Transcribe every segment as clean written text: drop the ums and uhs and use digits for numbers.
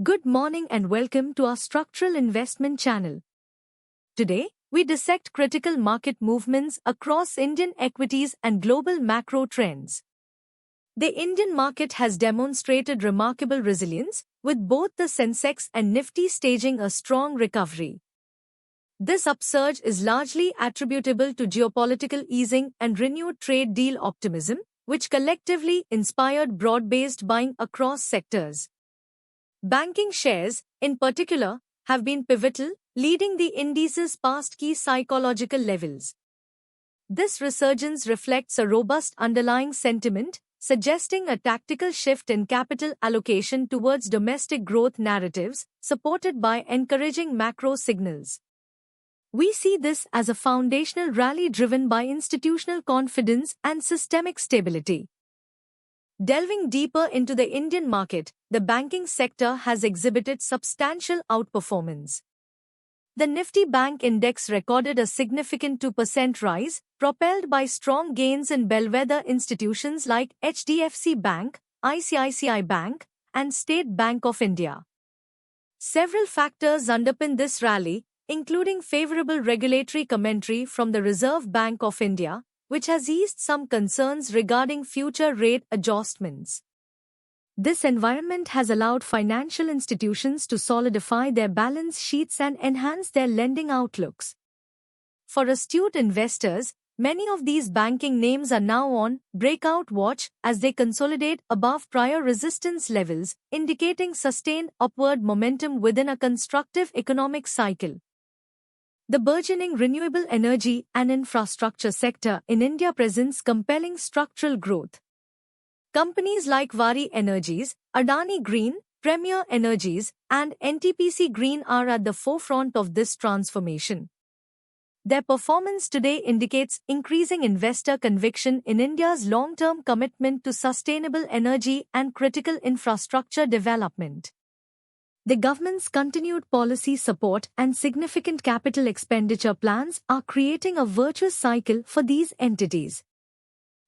Good morning and welcome to our Structural Investment channel. Today, we dissect critical market movements across Indian equities and global macro trends. The Indian market has demonstrated remarkable resilience, with both the Sensex and Nifty staging a strong recovery. This upsurge is largely attributable to geopolitical easing and renewed trade deal optimism, which collectively inspired broad-based buying across sectors. Banking shares, in particular, have been pivotal, leading the indices past key psychological levels. This resurgence reflects a robust underlying sentiment, suggesting a tactical shift in capital allocation towards domestic growth narratives, supported by encouraging macro signals. We see this as a foundational rally driven by institutional confidence and systemic stability. Delving deeper into the Indian market, the banking sector has exhibited substantial outperformance. The Nifty Bank Index recorded a significant 2% rise, propelled by strong gains in bellwether institutions like HDFC Bank, ICICI Bank, and State Bank of India. Several factors underpin this rally, including favorable regulatory commentary from the Reserve Bank of India, which has eased some concerns regarding future rate adjustments. This environment has allowed financial institutions to solidify their balance sheets and enhance their lending outlooks. For astute investors, many of these banking names are now on breakout watch as they consolidate above prior resistance levels, indicating sustained upward momentum within a constructive economic cycle. The burgeoning renewable energy and infrastructure sector in India presents compelling structural growth. Companies like Waaree Energies, Adani Green, Premier Energies, and NTPC Green are at the forefront of this transformation. Their performance today indicates increasing investor conviction in India's long-term commitment to sustainable energy and critical infrastructure development. The government's continued policy support and significant capital expenditure plans are creating a virtuous cycle for these entities.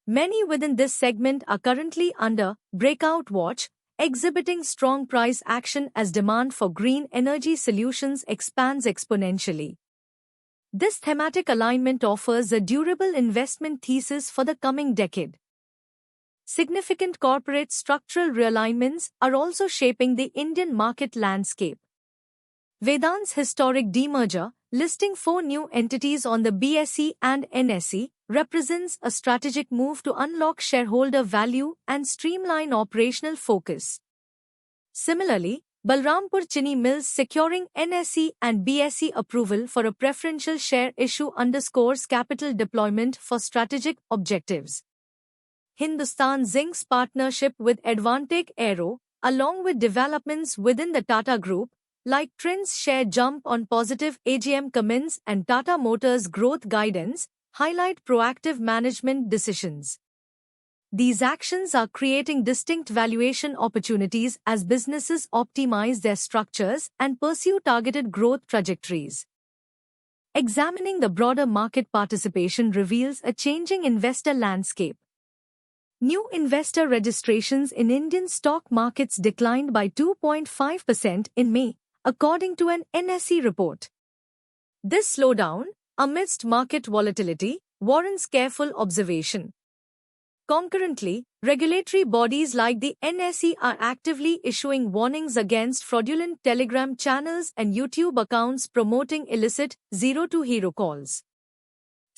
Many within this segment are currently under breakout watch, exhibiting strong price action as demand for green energy solutions expands exponentially. This thematic alignment offers a durable investment thesis for the coming decade. Significant corporate structural realignments are also shaping the Indian market landscape. Vedant's historic demerger, listing 4 new entities on the BSE and NSE, represents a strategic move to unlock shareholder value and streamline operational focus. Similarly, Balrampur Chini Mills securing NSE and BSE approval for a preferential share issue underscores capital deployment for strategic objectives. Hindustan Zinc's partnership with Advantech Aero, along with developments within the Tata Group, like Trind's share jump on positive AGM comments and Tata Motors' growth guidance, highlight proactive management decisions. These actions are creating distinct valuation opportunities as businesses optimize their structures and pursue targeted growth trajectories. Examining the broader market participation reveals a changing investor landscape. New investor registrations in Indian stock markets declined by 2.5% in May, according to an NSE report. This slowdown, amidst market volatility, warrants careful observation. Concurrently, regulatory bodies like the NSE are actively issuing warnings against fraudulent Telegram channels and YouTube accounts promoting illicit zero-to-hero calls.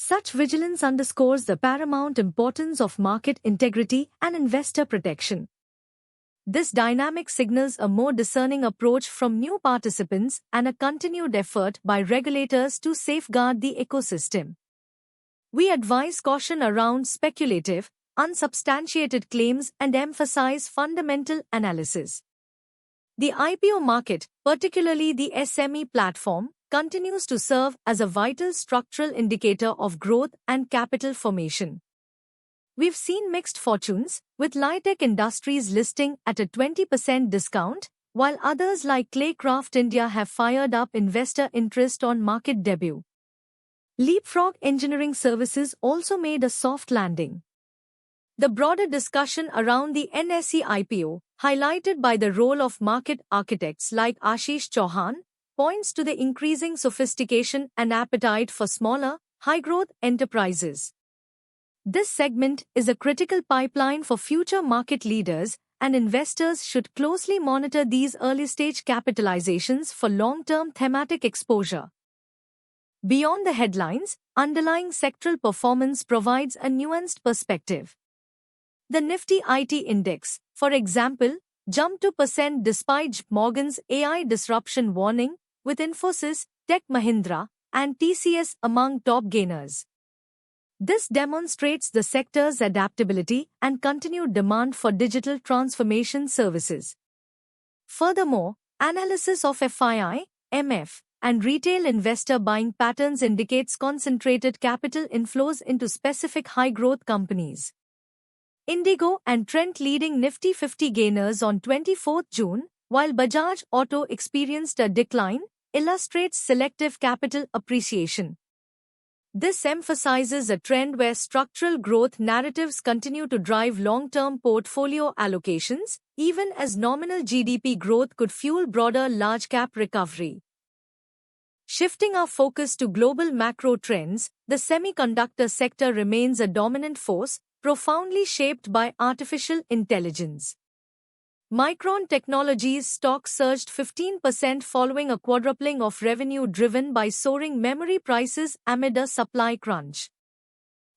Such vigilance underscores the paramount importance of market integrity and investor protection. This dynamic signals a more discerning approach from new participants and a continued effort by regulators to safeguard the ecosystem. We advise caution around speculative, unsubstantiated claims and emphasize fundamental analysis. The IPO market, particularly the SME platform, continues to serve as a vital structural indicator of growth and capital formation. We've seen mixed fortunes, with Litech Industries listing at a 20% discount, while others like Claycraft India have fired up investor interest on market debut. Leapfrog Engineering Services also made a soft landing. The broader discussion around the NSE IPO, highlighted by the role of market architects like Ashish Chauhan, points to the increasing sophistication and appetite for smaller, high-growth enterprises. This segment is a critical pipeline for future market leaders, and investors should closely monitor these early-stage capitalizations for long-term thematic exposure. Beyond the headlines, underlying sectoral performance provides a nuanced perspective. The Nifty IT Index, for example, jumped 2% despite J.P. Morgan's AI disruption warning, with Infosys, Tech Mahindra, and TCS among top gainers. This demonstrates the sector's adaptability and continued demand for digital transformation services. Furthermore, analysis of FII, MF, and retail investor buying patterns indicates concentrated capital inflows into specific high-growth companies. Indigo and Trent leading Nifty 50 gainers on 24 June, while Bajaj Auto experienced a decline, illustrates selective capital appreciation. This emphasizes a trend where structural growth narratives continue to drive long-term portfolio allocations, even as nominal GDP growth could fuel broader large-cap recovery. Shifting our focus to global macro trends, the semiconductor sector remains a dominant force, profoundly shaped by artificial intelligence. Micron Technology's stock surged 15% following a quadrupling of revenue driven by soaring memory prices amid a supply crunch.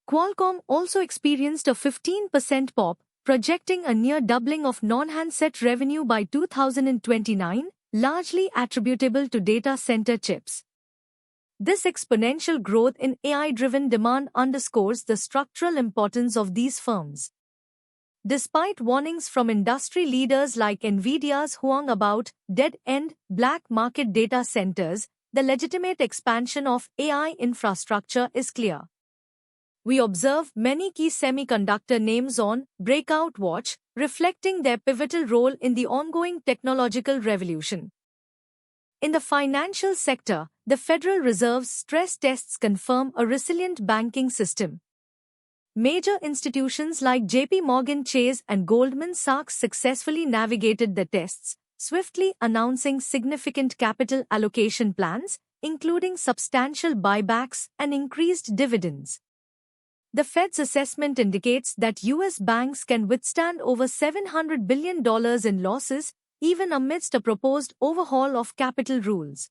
Qualcomm also experienced a 15% pop, projecting a near doubling of non-handset revenue by 2029, largely attributable to data center chips. This exponential growth in AI-driven demand underscores the structural importance of these firms. Despite warnings from industry leaders like NVIDIA's Huang about dead-end, black market data centers, the legitimate expansion of AI infrastructure is clear. We observe many key semiconductor names on breakout watch, reflecting their pivotal role in the ongoing technological revolution. In the financial sector, the Federal Reserve's stress tests confirm a resilient banking system. Major institutions like J.P. Morgan Chase and Goldman Sachs successfully navigated the tests, swiftly announcing significant capital allocation plans, including substantial buybacks and increased dividends. The Fed's assessment indicates that U.S. banks can withstand over $700 billion in losses, even amidst a proposed overhaul of capital rules.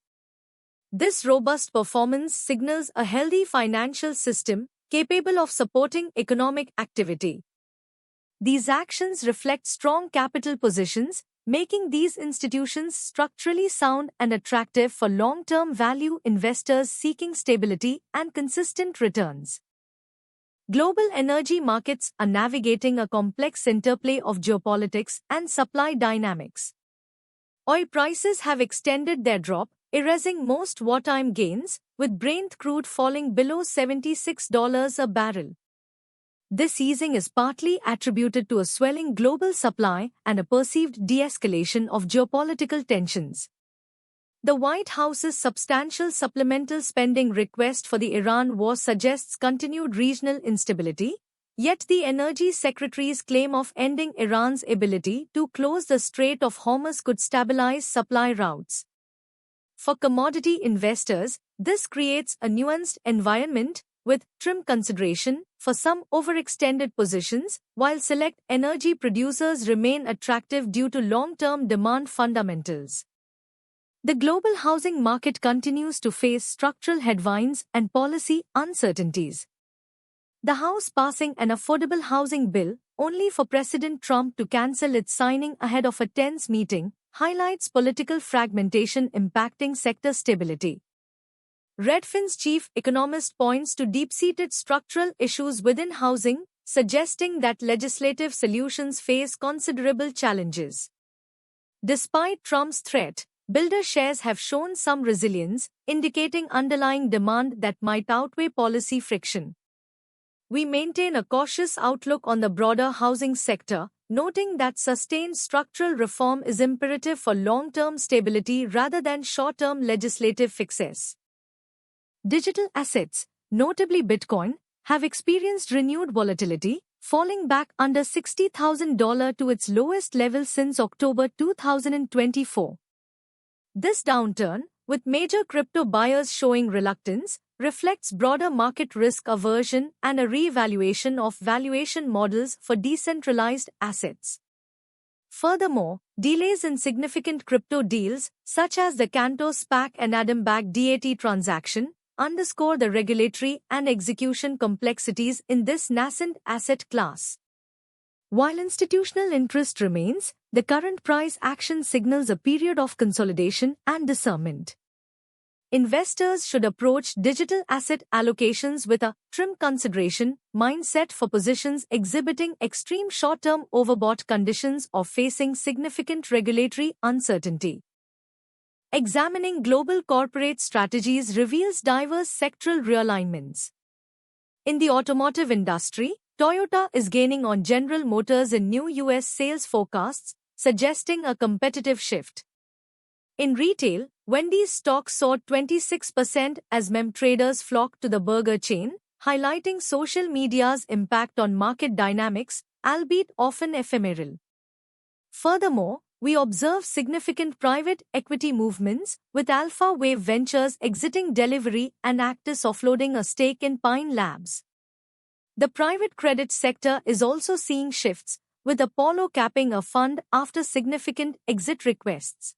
This robust performance signals a healthy financial system capable of supporting economic activity. These actions reflect strong capital positions, making these institutions structurally sound and attractive for long-term value investors seeking stability and consistent returns. Global energy markets are navigating a complex interplay of geopolitics and supply dynamics. Oil prices have extended their drop, erasing most wartime gains, with Brent crude falling below $76 a barrel. This easing is partly attributed to a swelling global supply and a perceived de-escalation of geopolitical tensions. The White House's substantial supplemental spending request for the Iran war suggests continued regional instability, yet the Energy Secretary's claim of ending Iran's ability to close the Strait of Hormuz could stabilize supply routes. For commodity investors, this creates a nuanced environment with trim consideration for some overextended positions, while select energy producers remain attractive due to long-term demand fundamentals. The global housing market continues to face structural headwinds and policy uncertainties. The House passing an affordable housing bill, only for President Trump to cancel its signing ahead of a tense meeting, highlights political fragmentation impacting sector stability. Redfin's chief economist points to deep-seated structural issues within housing, suggesting that legislative solutions face considerable challenges. Despite Trump's threat, builder shares have shown some resilience, indicating underlying demand that might outweigh policy friction. We maintain a cautious outlook on the broader housing sector, noting that sustained structural reform is imperative for long-term stability rather than short-term legislative fixes. Digital assets, notably Bitcoin, have experienced renewed volatility, falling back under $60,000 to its lowest level since October 2024. This downturn, with major crypto buyers showing reluctance, reflects broader market risk aversion and a re-evaluation of valuation models for decentralized assets. Furthermore, delays in significant crypto deals, such as the Cantor SPAC and Adam-backed DAT transaction, underscore the regulatory and execution complexities in this nascent asset class. While institutional interest remains, the current price action signals a period of consolidation and discernment. Investors should approach digital asset allocations with a trim consideration mindset for positions exhibiting extreme short-term overbought conditions or facing significant regulatory uncertainty. Examining global corporate strategies reveals diverse sectoral realignments. In the automotive industry, Toyota is gaining on General Motors in new U.S. sales forecasts, suggesting a competitive shift. In retail, Wendy's stock soared 26% as meme traders flocked to the burger chain, highlighting social media's impact on market dynamics, albeit often ephemeral. Furthermore, we observe significant private equity movements, with Alpha Wave Ventures exiting Delivery and Actis offloading a stake in Pine Labs. The private credit sector is also seeing shifts, with Apollo capping a fund after significant exit requests.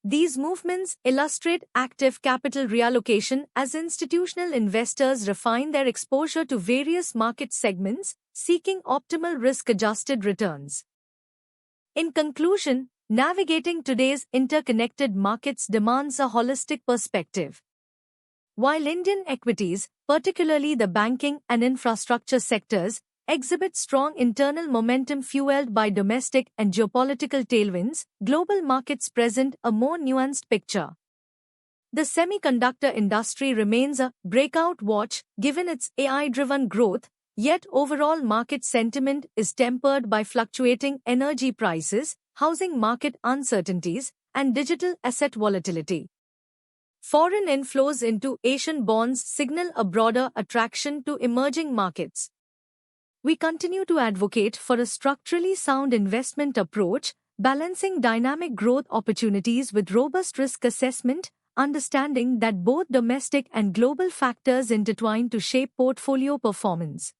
These movements illustrate active capital reallocation as institutional investors refine their exposure to various market segments, seeking optimal risk-adjusted returns. In conclusion, navigating today's interconnected markets demands a holistic perspective. While Indian equities, particularly the banking and infrastructure sectors, exhibit strong internal momentum fueled by domestic and geopolitical tailwinds, global markets present a more nuanced picture. The semiconductor industry remains a breakout watch given its AI-driven growth, yet overall market sentiment is tempered by fluctuating energy prices, housing market uncertainties, and digital asset volatility. Foreign inflows into Asian bonds signal a broader attraction to emerging markets. We continue to advocate for a structurally sound investment approach, balancing dynamic growth opportunities with robust risk assessment, understanding that both domestic and global factors intertwine to shape portfolio performance.